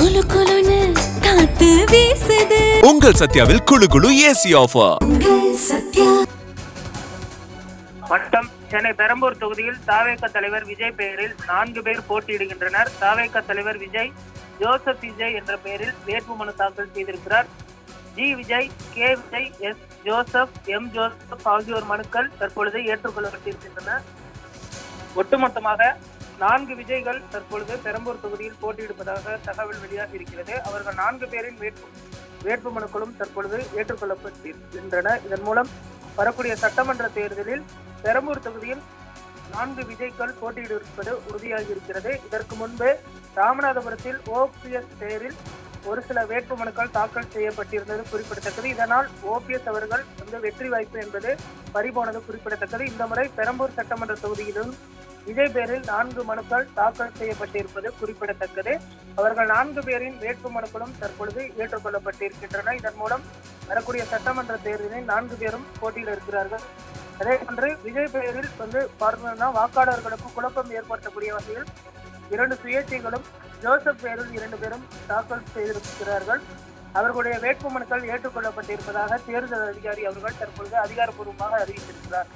குளு குளுன்னு காத்து வீசுது. உங்கள் சத்யாவில் குளு குளு ஏசி ஆஃபர். வட்டம் சென்னை பெரம்பூர் தொகுதியில் தாவேக தலைவர் விஜய் பெயரில் 4 பேர் போட்டியிடுகின்றனர். தாவேக தலைவர் விஜய் ஜோசப் விஜய் என்ற பெயரில் வேட்புமனு தாக்கல் செய்திருக்கிறார். G Vijay, K Vijay, S Joseph, M Joseph ஆகியோர் மனுக்கள் தற்பொழுது ஏற்றுக்கொள்ளப்பட்டிருக்கின்றன. ஒட்டுமொத்தமாக 4 விஜய்கள் தற்பொழுது பெரம்பூர் தொகுதியில் போட்டியிடுவதாக தகவல் வெளியாகி இருக்கிறது. அவர்கள் 4 பேரின் வேட்புமனுக்களும் தற்பொழுது ஏற்றுக்கொள்ளப்பட்டிருக்கின்றன. இதன் மூலம் வரக்கூடிய சட்டமன்ற தேர்தலில் பெரம்பூர் தொகுதியில் 4 விஜய்கள் போட்டியிட்டிருப்பது உறுதியாகி இருக்கிறது. இதற்கு முன்பு ராமநாதபுரத்தில் ஓபிஎஸ் பெயரில் ஒரு சில வேட்புமனுக்கள் தாக்கல் செய்யப்பட்டிருந்தது குறிப்பிடத்தக்கது. இதனால் ஓபிஎஸ் அவர்கள் வெற்றி வாய்ப்பு என்பது பறிபோனது குறிப்பிடத்தக்கது. இந்த முறை பெரம்பூர் சட்டமன்ற தொகுதியிலும் விஜய் பேரில் 4 மனுக்கள் தாக்கல் செய்யப்பட்டிருப்பது குறிப்பிடத்தக்கது. அவர்கள் 4 பேரின் வேட்பு மனுக்களும் தற்பொழுது ஏற்றுக்கொள்ளப்பட்டிருக்கின்றன. இதன் மூலம் வரக்கூடிய சட்டமன்ற தேர்தலில் 4 பேரும் போட்டியில் இருக்கிறார்கள். அதே போன்று விஜய் பெயரில் பார்த்தோம்னா வாக்காளர்களுக்கு குழப்பம் ஏற்படுத்தக்கூடிய வகையில் 2 சுயேட்சைகளும் ஜோசப் பெயரில் 2 பேரும் தாக்கல் செய்திருக்கிறார்கள். அவர்களுடைய வேட்புமனுக்கள் ஏற்றுக்கொள்ளப்பட்டிருப்பதாக தேர்தல் அதிகாரி அவர்கள் தற்பொழுது அதிகாரப்பூர்வமாக அறிவித்திருக்கிறார்.